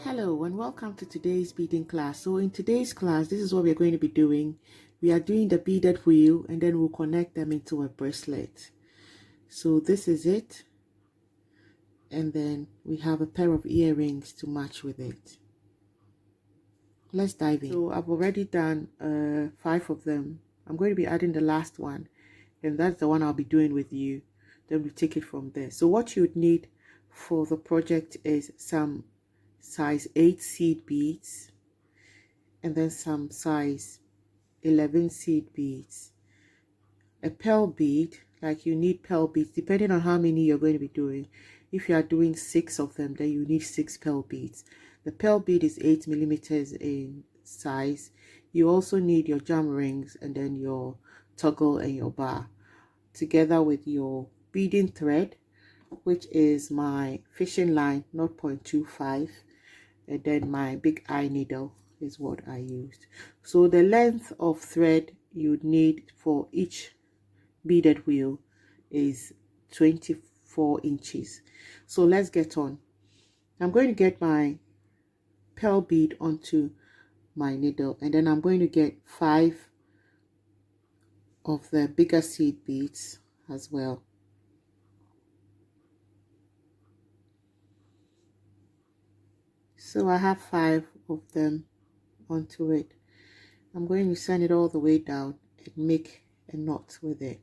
Hello and welcome to today's beading class. So in today's class, this is what we're going to be doing. We are doing the beaded wheel and then we'll connect them into a bracelet. So this is it. And then we have a pair of earrings to match with it. Let's dive in. So I've already done 5 of them. I'm going to be adding the last one, and that's the one I'll be doing with you. Then we take it from there. So what you would need for the project is some size 8 seed beads and then some size 11 seed beads, a pearl bead, like you need pearl beads depending on how many you're going to be doing. If you are doing 6 of them, then you need 6 pearl beads. The pearl bead is 8 millimeters in size. You also need your jam rings and then your toggle and your bar, together with your beading thread, which is my fishing line 0.25, and then my big eye needle is what I used. So the length of thread you need for each beaded wheel is 24 inches. So let's get on. I'm going to get my pearl bead onto my needle, and then I'm going to get 5 of the bigger seed beads as well. So I have 5 of them onto it. I'm going to send it all the way down and make a knot with it.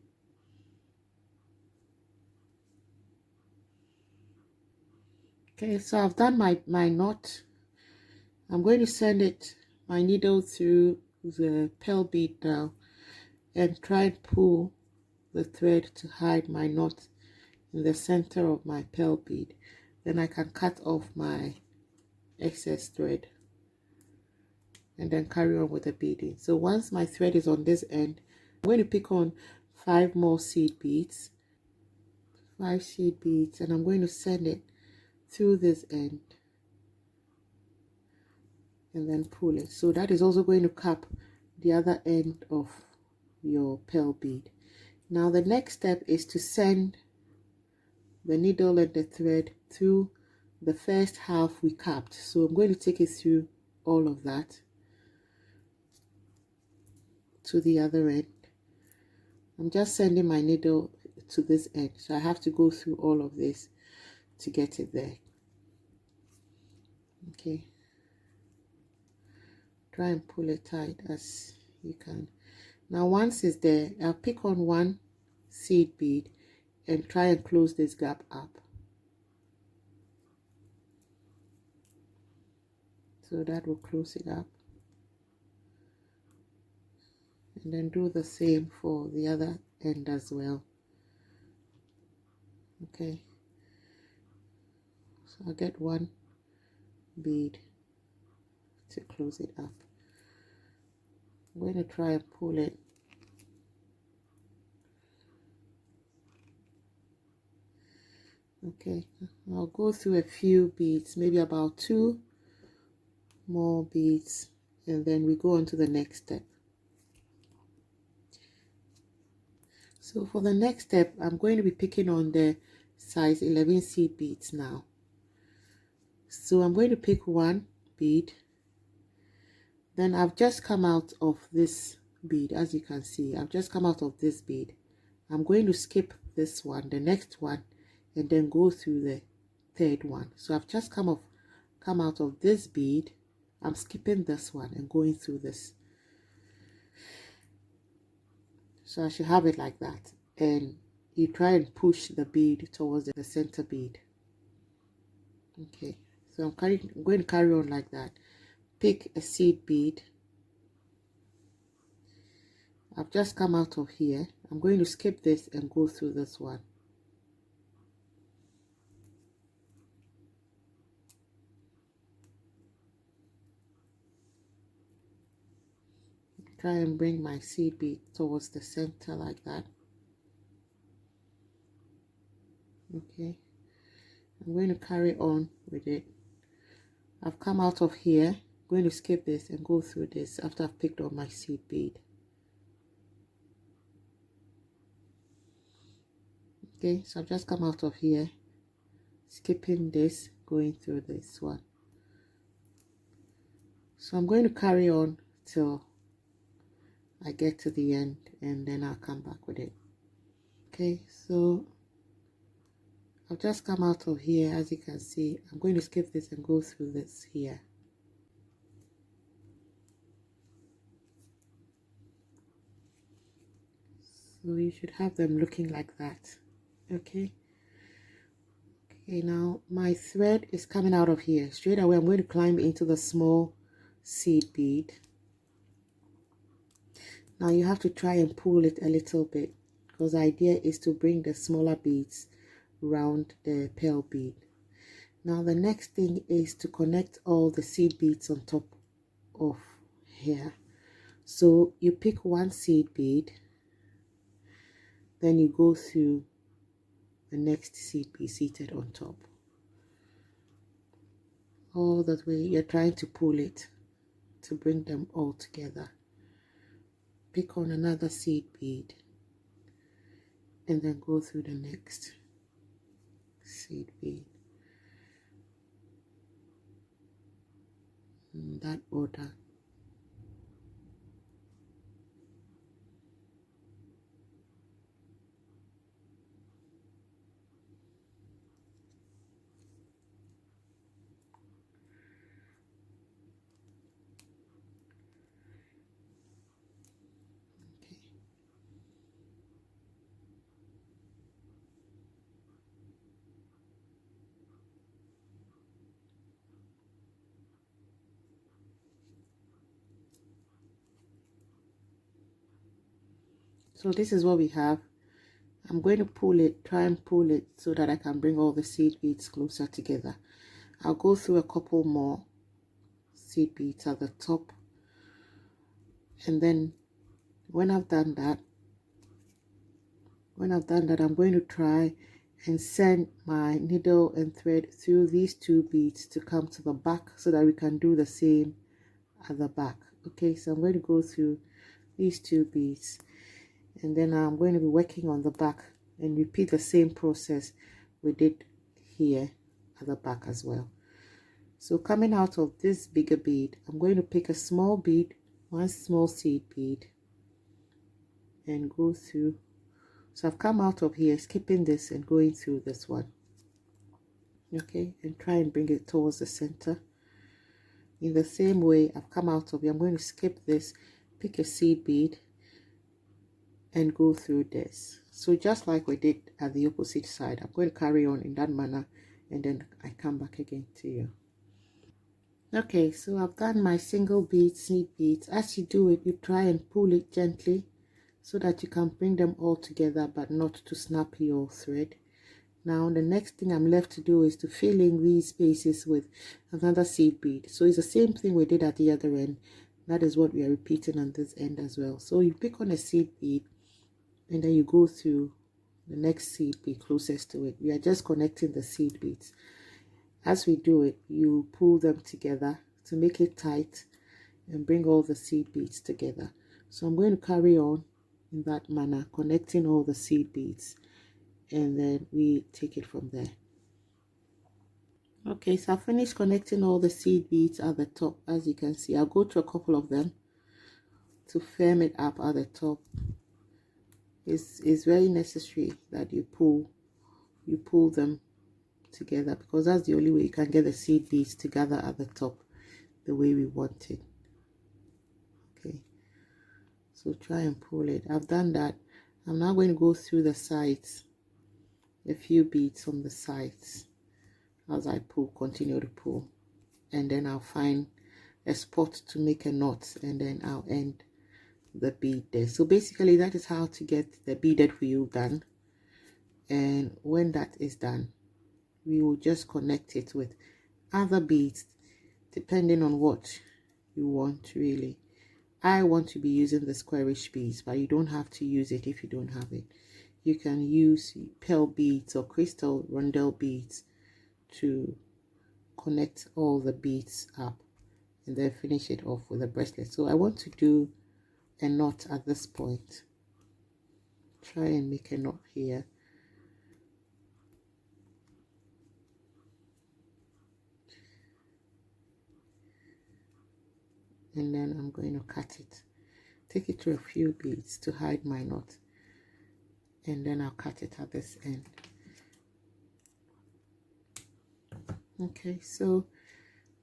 Okay, so I've done my knot. I'm going to send my needle through the pearl bead now and try and pull the thread to hide my knot in the center of my pearl bead. Then I can cut off my excess thread and then carry on with the beading. So once my thread is on this end, I'm going to pick on 5 more seed beads, 5 seed beads, and I'm going to send it through this end and then pull it. So that is also going to cap the other end of your pearl bead. Now the next step is to send the needle and the thread through the first half we capped. So I'm going to take it through all of that to the other end. I'm just sending my needle to this end, so I have to go through all of this to get it there. Okay, try and pull it tight as you can. Now once it's there, I'll pick on 1 seed bead and try and close this gap up. So that will close it up. And then do the same for the other end as well. Okay, so I'll get 1 bead to close it up. I'm going to try and pull it. Okay, I'll go through a few beads, maybe about 2 more beads, and then we go on to the next step. So for the next step, I'm going to be picking on the size 11 seed beads now. So I'm going to pick 1 bead. Then I've just come out of this bead. As you can see, I've just come out of this bead. I'm going to skip this one, the next one, and then go through the third one. So I've just come out of this bead. I'm skipping this one and going through this. So I should have it like that, and you try and push the bead towards the center bead. Okay, so I'm going to carry on like that. Pick a seed bead. I've just come out of here. I'm going to skip this and go through this one. Try and bring my seed bead towards the center like that. Okay, I'm going to carry on with it. I've come out of here. I'm going to skip this and go through this after I've picked on my seed bead. Okay, so I've just come out of here, skipping this, going through this one. Okay, so I've just come out of here, going through this, after I've picked on my seed bead. Okay, so I've just come out of here, skipping this, going through this one. Okay, so I've just come out of here, going through this, after I've picked on my seed bead. Okay, so I've just come out of here, skipping this, going through this one. So I'm going to carry on till I get to the end, and then I'll come back with it. Okay, so I've just come out of here. As you can see, I'm going to skip this and go through this here. So you should have them looking like that. Okay. Okay, now my thread is coming out of here. Straight away, I'm going to climb into the small seed bead. Now you have to try and pull it a little bit, because the idea is to bring the smaller beads around the pearl bead. Now the next thing is to connect all the seed beads on top of here. So you pick one seed bead, then you go through the next seed bead seated on top. All that way you're trying to pull it to bring them all together. Pick on another seed bead and then go through the next seed bead in that order. So this is what we have. I'm going to pull it, try and pull it so that I can bring all the seed beads closer together. I'll go through a couple more seed beads at the top, and then when I've done that, I'm going to try and send my needle and thread through these two beads to come to the back so that we can do the same at the back. Okay, so I'm going to go through these two beads, and then I'm going to be working on the back and repeat the same process we did here at the back as well. So coming out of this bigger bead, I'm going to pick a small bead, one small seed bead, and go through. So I've come out of here, skipping this and going through this one. Okay, and try and bring it towards the center. In the same way I've come out of here, I'm going to skip this, pick a seed bead, and go through this. So just like we did at the opposite side, I'm going to carry on in that manner, and then I come back again to you. Okay, so I've done my single bead, seed beads. As you do it, you try and pull it gently so that you can bring them all together but not to snap your thread. Now the next thing I'm left to do is to fill in these spaces with another seed bead. So it's the same thing we did at the other end. That is what we are repeating on this end as well. So you pick on a seed bead and then you go through the next seed bead closest to it. We are just connecting the seed beads. As we do it, you pull them together to make it tight and bring all the seed beads together. So I'm going to carry on in that manner, connecting all the seed beads, and then we take it from there. Okay, so I finished connecting all the seed beads at the top. As you can see, I'll go to a couple of them to firm it up at the top. It's very necessary that you pull them together, because that's the only way you can get the seed beads together at the top the way we want it. Okay, so try and pull it. I've done that. I'm now going to go through the sides, a few beads on the sides as I continue to pull, and then I'll find a spot to make a knot, and then I'll end the bead there. So basically that is how to get the beaded wheel done. And when that is done, we will just connect it with other beads depending on what you want. Really, I want to be using the squarish beads, but you don't have to use it if you don't have it. You can use pearl beads or crystal rondelle beads to connect all the beads up and then finish it off with a bracelet. So I want to do a knot at this point. Try and make a knot here. and then I'm going to cut it. Take it to a few beads to hide my knot, and then I'll cut it at this end. Okay, so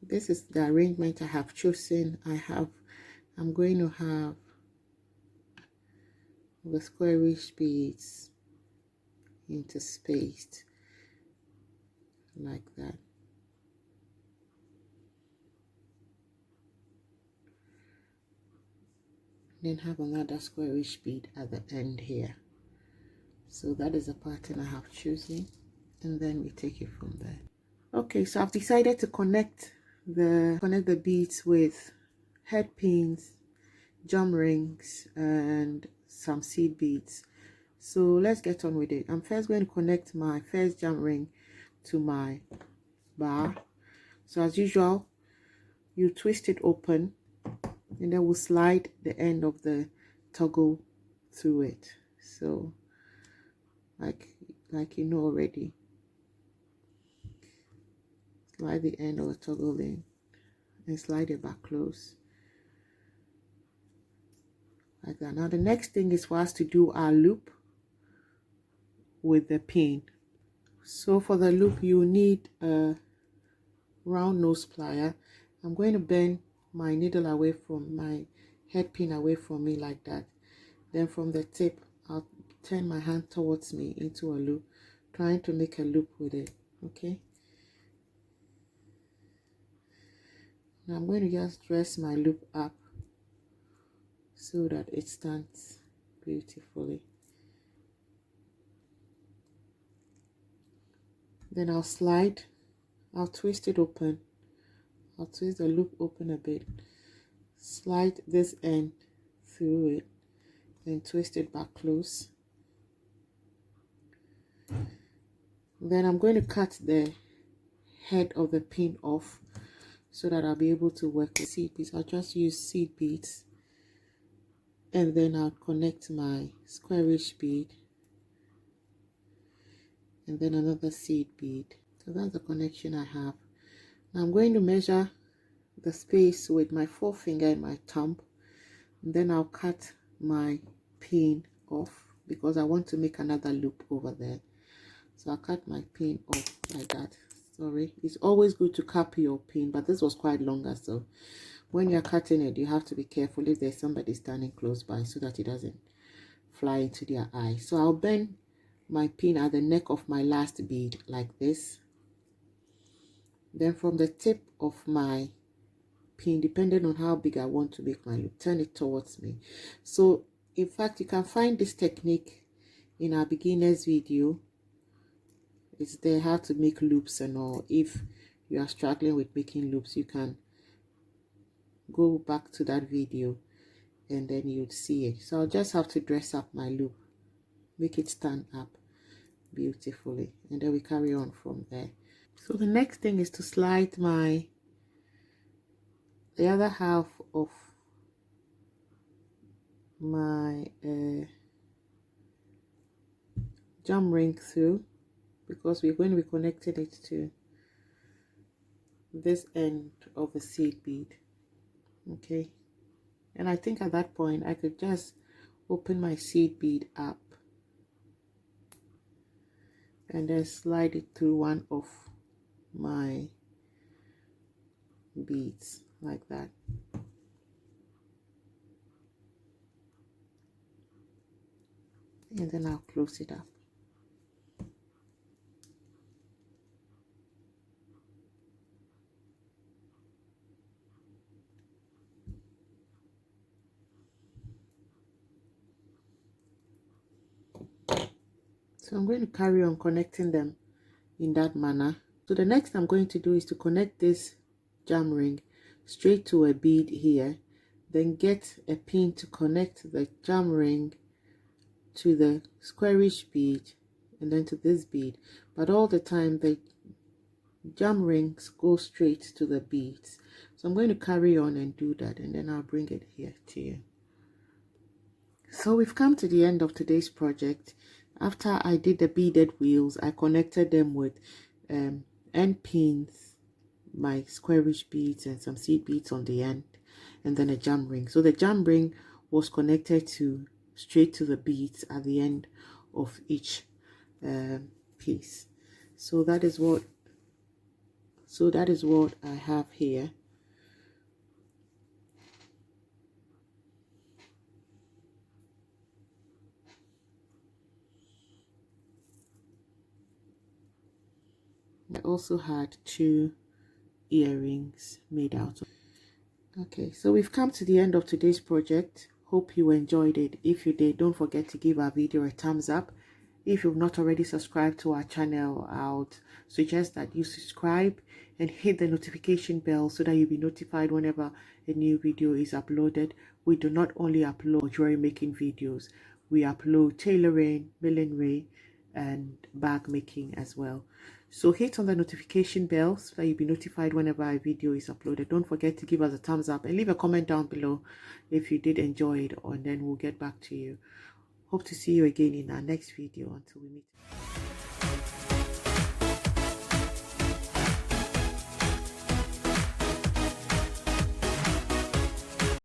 this is the arrangement I have chosen. I'm going to have the squarish beads interspaced like that. Then have another squarish bead at the end here. So that is the pattern I have chosen, and then we take it from there. Okay, so I've decided to connect the beads with head pins, jump rings, and some seed beads. So let's get on with it. I'm first going to connect my first jump ring to my bar. So as usual, you twist it open, and then we'll slide the end of the toggle through it. So like you know already, slide the end of the toggle in and slide it back close like that. Now the next thing is for us to do our loop with the pin. So for the loop, you need a round nose plier. I'm going to bend my needle away from my head pin, away from me like that. Then from the tip, I'll turn my hand towards me into a loop, trying to make a loop with it. Okay, now I'm going to just dress my loop up so that it stands beautifully. Then I'll twist it open. I'll twist the loop open a bit, slide this end through it, then twist it back close. Then I'm going to cut the head of the pin off so that I'll be able to work with seed beads. I'll just use seed beads, and then I'll connect my squarish bead, and then another seed bead. So that's the connection I have. Now I'm going to measure the space with my forefinger and my thumb, and then I'll cut my pin off because I want to make another loop over there. So I'll cut my pin off like that. Sorry, it's always good to cap your pin, but this was quite longer, so when you're cutting it, you have to be careful if there's somebody standing close by so that it doesn't fly into their eye. So I'll bend my pin at the neck of my last bead like this. Then from the tip of my pin, depending on how big I want to make my loop, turn it towards me. So in fact, you can find this technique in our beginners video. It's there how to make loops and all. If you are struggling with making loops, you can go back to that video and then you'd see it. So I'll just have to dress up my loop, make it stand up beautifully, and then we carry on from there. So the next thing is to slide the other half of my jump ring through, because we're going to be connecting it to this end of the seed bead. Okay, and I think at that point I could just open my seed bead up and then slide it through one of my beads like that. And then I'll close it up. So I'm going to carry on connecting them in that manner. So the next I'm going to do is to connect this jam ring straight to a bead here, then get a pin to connect the jam ring to the squarish bead and then to this bead, but all the time the jam rings go straight to the beads. So I'm going to carry on and do that, and then I'll bring it here to you. So we've come to the end of today's project. After I did the beaded wheels, I connected them with end pins, my squarish beads and some seed beads on the end. and then a jam ring. So the jam ring was connected to straight to the beads at the end of each piece. So that is what I have here. I also had 2 earrings made out of. Okay, so we've come to the end of today's project. Hope you enjoyed it. If you did, don't forget to give our video a thumbs up. If you've not already subscribed to our channel, I would suggest that you subscribe and hit the notification bell so that you'll be notified whenever a new video is uploaded. We do not only upload jewelry making videos, we upload tailoring, millinery, and bag making as well. So hit on the notification bell so that you'll be notified whenever a video is uploaded. Don't forget to give us a thumbs up and leave a comment down below if you did enjoy it, and then we'll get back to you. Hope to see you again in our next video. Until we meet.